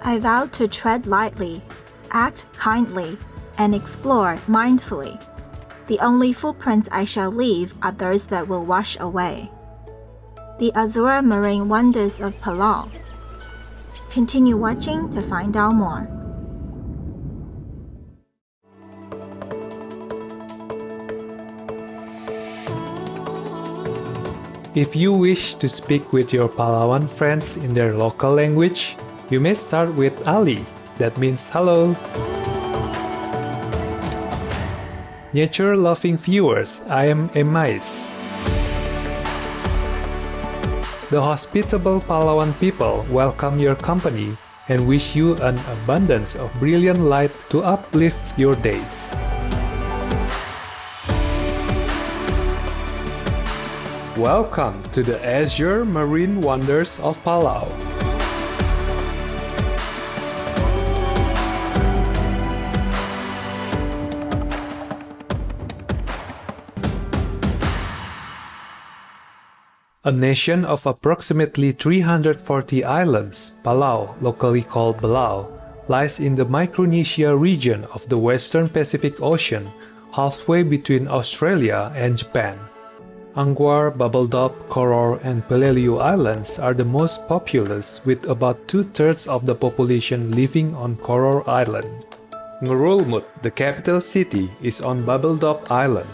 I vow to tread lightly, act kindly, and explore mindfully. The only footprints I shall leave are those that will wash away. The Azure marine wonders of Palau. Continue watching to find out more. If you wish to speak with your Palauan friends in their local language, you may start with Ali, that means hello. Nature-loving viewers, I am Emais. The hospitable Palauan people welcome your company and wish you an abundance of brilliant light to uplift your days. Welcome to the Azure Marine Wonders of Palau. A nation of approximately 340 islands, Palau, locally called Belau, lies in the Micronesia region of the Western Pacific Ocean, halfway between Australia and Japan. Angaur, Babeldaob, Koror, and Peleliu Islands are the most populous, with about 2/3 of the population living on Koror Island. Ngerulmud, the capital city, is on Babeldaob Island.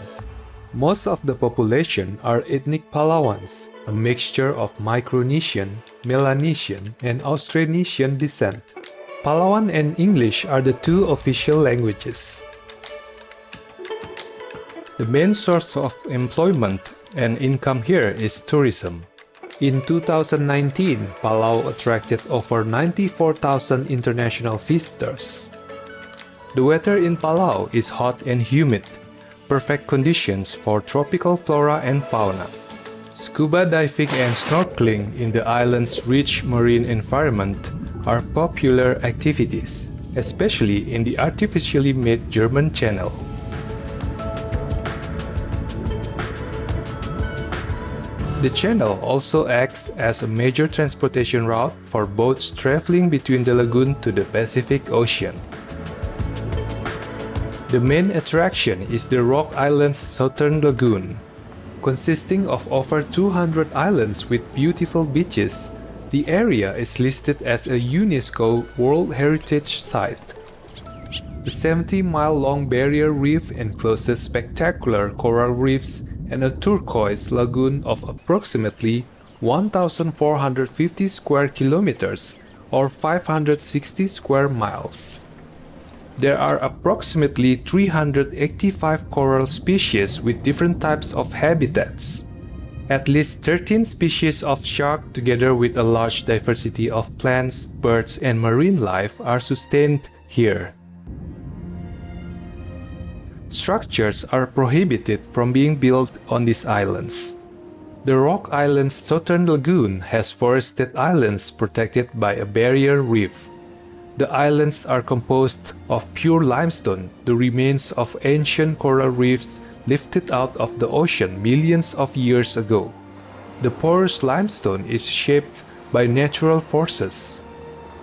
Most of the population are ethnic Palauans, a mixture of Micronesian, Melanesian, and Austronesian descent. Palauan and English are the two official languages. The main source of employment and income here is tourism. In 2019, Palau attracted over 94,000 international visitors. The weather in Palau is hot and humid, perfect conditions for tropical flora and fauna. Scuba diving and snorkeling in the island's rich marine environment are popular activities, especially in the artificially made German Channel. The channel also acts as a major transportation route for boats traveling between the lagoon to the Pacific Ocean. The main attraction is the Rock Island's southern lagoon. Consisting of over 200 islands with beautiful beaches, the area is listed as a UNESCO World Heritage Site. The 70-mile-long barrier reef encloses spectacular coral reefs and a turquoise lagoon of approximately 1,450 square kilometers or 560 square miles. There are approximately 385 coral species with different types of habitats. At least 13 species of shark, together with a large diversity of plants, birds, and marine life, are sustained here. Structures are prohibited from being built on these islands. The Rock Island's southern lagoon has forested islands protected by a barrier reef. The islands are composed of pure limestone, the remains of ancient coral reefs lifted out of the ocean millions of years ago. The porous limestone is shaped by natural forces.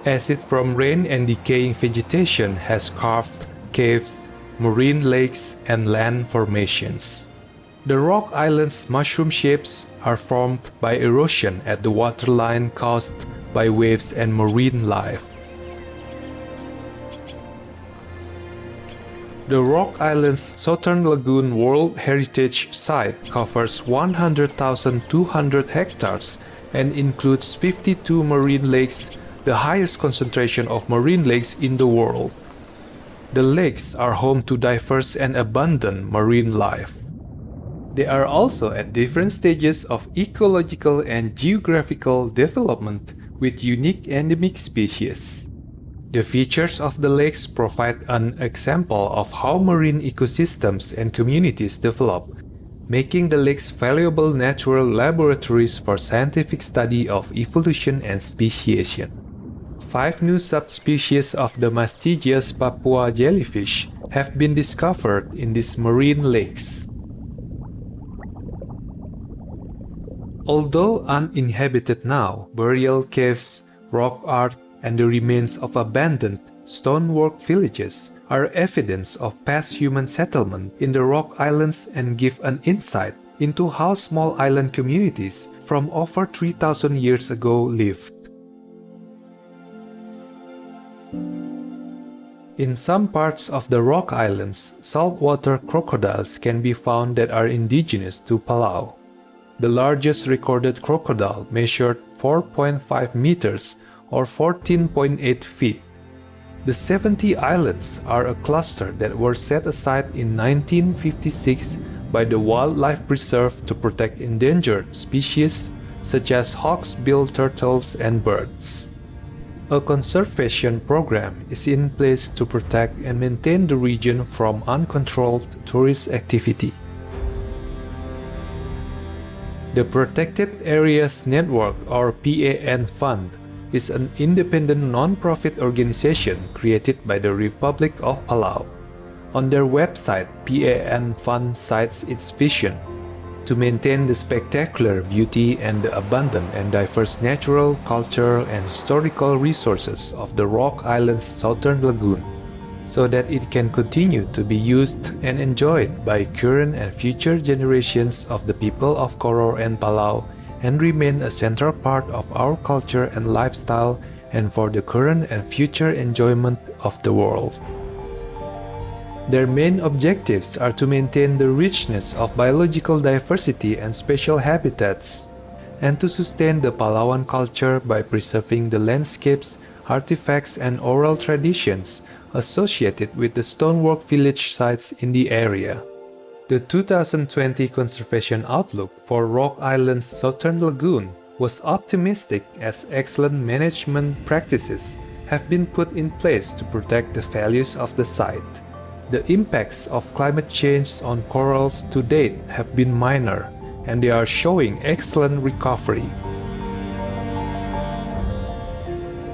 Acid from rain and decaying vegetation has carved caves, marine lakes, and land formations. The Rock Island's mushroom shapes are formed by erosion at the waterline caused by waves and marine life. The Rock Island's Southern Lagoon World Heritage Site covers 100,200 hectares and includes 52 marine lakes, the highest concentration of marine lakes in the world. The lakes are home to diverse and abundant marine life. They are also at different stages of ecological and geographical development with unique endemic species. The features of the lakes provide an example of how marine ecosystems and communities develop, making the lakes valuable natural laboratories for scientific study of evolution and speciation. 5 new subspecies of the mastigious Papua jellyfish have been discovered in these marine lakes. Although uninhabited now, burial caves, rock art, and the remains of abandoned stonework villages are evidence of past human settlement in the rock islands and give an insight into how small island communities from over 3,000 years ago lived. In some parts of the rock islands, saltwater crocodiles can be found that are indigenous to Palau. The largest recorded crocodile measured 4.5 meters or 14.8 feet. The 70 islands are a cluster that were set aside in 1956 by the Wildlife Preserve to protect endangered species such as hawksbill turtles and birds. A conservation program is in place to protect and maintain the region from uncontrolled tourist activity. The Protected Areas Network, or PAN Fund, is an independent non-profit organization created by the Republic of Palau. On their website, PAN Fund cites its vision to maintain the spectacular beauty and the abundant and diverse natural, cultural, and historical resources of the Rock Island's southern lagoon, so that it can continue to be used and enjoyed by current and future generations of the people of Koror and Palau, and remain a central part of our culture and lifestyle, and for the current and future enjoyment of the world. Their main objectives are to maintain the richness of biological diversity and special habitats, and to sustain the Palauan culture by preserving the landscapes, artifacts, and oral traditions associated with the stonework village sites in the area. The 2020 Conservation Outlook for Rock Island's Southern Lagoon was optimistic as excellent management practices have been put in place to protect the values of the site. The impacts of climate change on corals to date have been minor, and they are showing excellent recovery.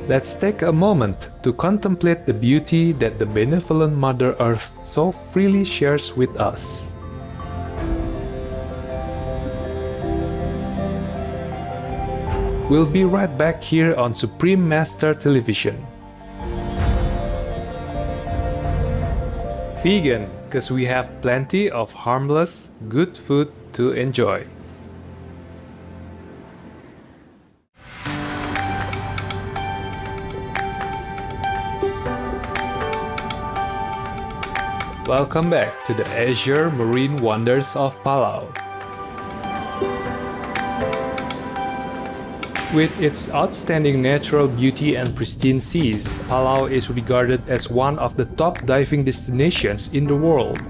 Let's take a moment to contemplate the beauty that the benevolent Mother Earth so freely shares with us. We'll be right back here on Supreme Master Television. Vegan, because we have plenty of harmless, good food to enjoy. Welcome back to the Azure Marine Wonders of Palau. With its outstanding natural beauty and pristine seas, Palau is regarded as one of the top diving destinations in the world.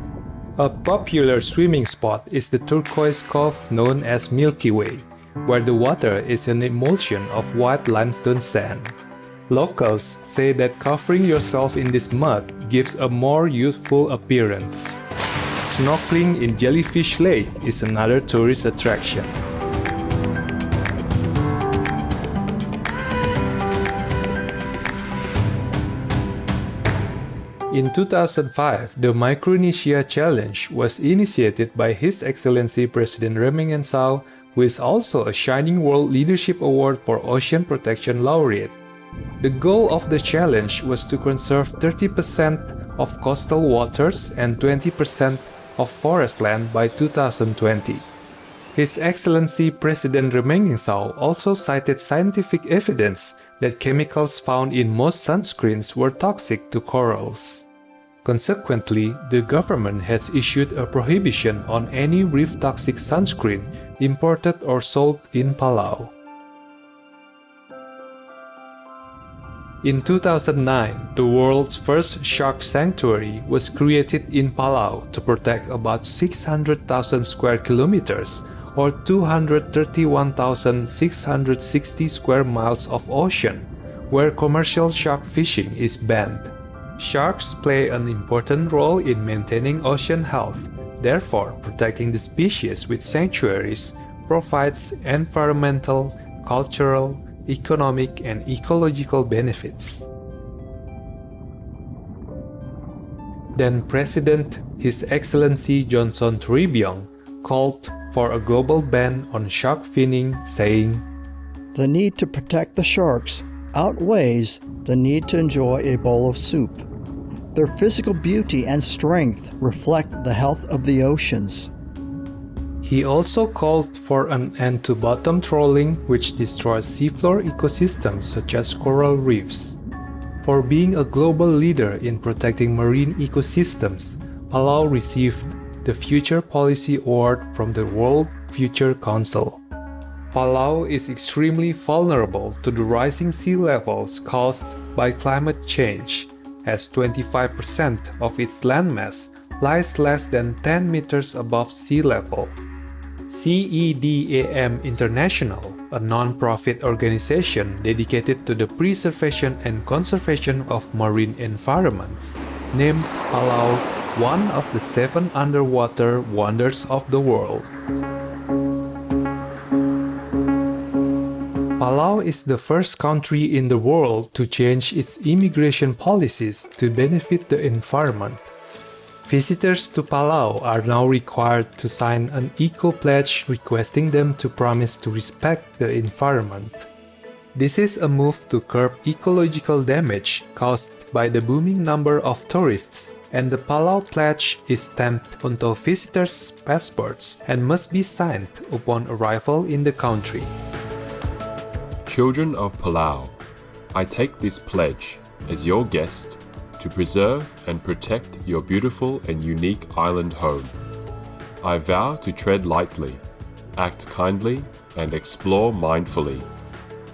A popular swimming spot is the turquoise cove known as Milky Way, where the water is an emulsion of white limestone sand. Locals say that covering yourself in this mud gives a more youthful appearance. Snorkeling in Jellyfish Lake is another tourist attraction. In 2005, the Micronesia Challenge was initiated by His Excellency President Remingensau, who is also a Shining World Leadership Award for Ocean Protection Laureate. The goal of the challenge was to conserve 30% of coastal waters and 20% of forest land by 2020. His Excellency President Remingensau also cited scientific evidence that chemicals found in most sunscreens were toxic to corals. Consequently, the government has issued a prohibition on any reef-toxic sunscreen imported or sold in Palau. In 2009, the world's first shark sanctuary was created in Palau to protect about 600,000 square kilometers or 231,660 square miles of ocean, where commercial shark fishing is banned. Sharks play an important role in maintaining ocean health. Therefore, protecting the species with sanctuaries provides environmental, cultural, economic, and ecological benefits. Then President His Excellency Johnson Tribune called for a global ban on shark finning, saying, "The need to protect the sharks outweighs the need to enjoy a bowl of soup. Their physical beauty and strength reflect the health of the oceans. He also called for an end to bottom trawling, which destroys seafloor ecosystems such as coral reefs. For being a global leader in protecting marine ecosystems, Palau received the Future Policy Award from the World Future Council. Palau is extremely vulnerable to the rising sea levels caused by climate change, as 25% of its landmass lies less than 10 meters above sea level. CEDAM International, a non-profit organization dedicated to the preservation and conservation of marine environments, named Palau one of the 7 underwater wonders of the world. Palau is the first country in the world to change its immigration policies to benefit the environment. Visitors to Palau are now required to sign an eco-pledge requesting them to promise to respect the environment. This is a move to curb ecological damage caused by the booming number of tourists, and the Palau Pledge is stamped onto visitors' passports and must be signed upon arrival in the country. Children of Palau, I take this pledge as your guest to preserve and protect your beautiful and unique island home. I vow to tread lightly, act kindly, and explore mindfully.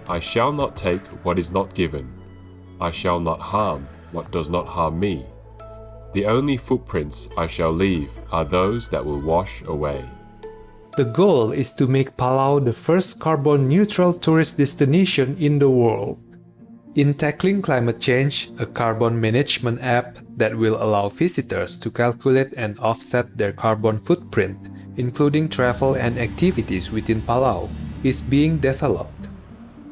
I shall not take what is not given. I shall not harm what does not harm me. The only footprints I shall leave are those that will wash away. The goal is to make Palau the first carbon-neutral tourist destination in the world. In tackling climate change, a carbon management app that will allow visitors to calculate and offset their carbon footprint, including travel and activities within Palau, is being developed.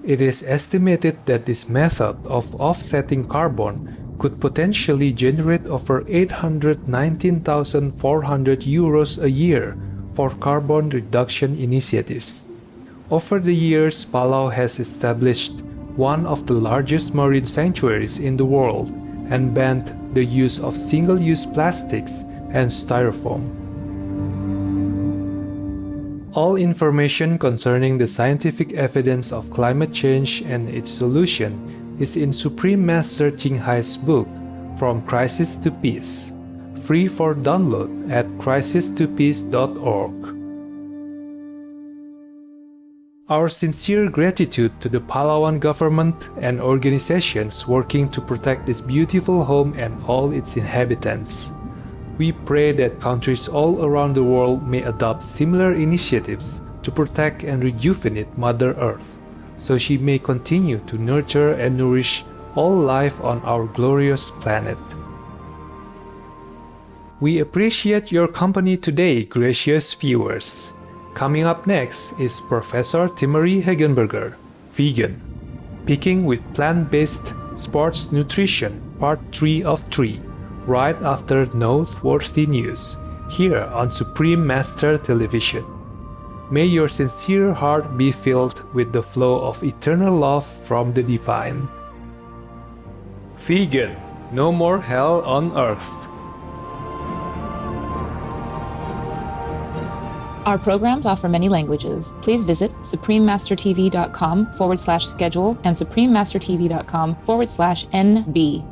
It is estimated that this method of offsetting carbon could potentially generate over 819,400 euros a year for carbon reduction initiatives. Over the years, Palau has established one of the largest marine sanctuaries in the world and banned the use of single-use plastics and styrofoam. All information concerning the scientific evidence of climate change and its solution is in Supreme Master Ching Hai's book, From Crisis to Peace, free for download at crisistopeace.org. Our sincere gratitude to the Palauan government and organizations working to protect this beautiful home and all its inhabitants. We pray that countries all around the world may adopt similar initiatives to protect and rejuvenate Mother Earth, so she may continue to nurture and nourish all life on our glorious planet. We appreciate your company today, gracious viewers. Coming up next is Professor Timothy Hagenberger, vegan, Picking with Plant-Based Sports Nutrition, Part 3 of 3, right after Noteworthy News, here on Supreme Master Television. May your sincere heart be filled with the flow of eternal love from the divine. Vegan, no more hell on earth. Our programs offer many languages. Please visit suprememastertv.com/schedule and suprememastertv.com/NB.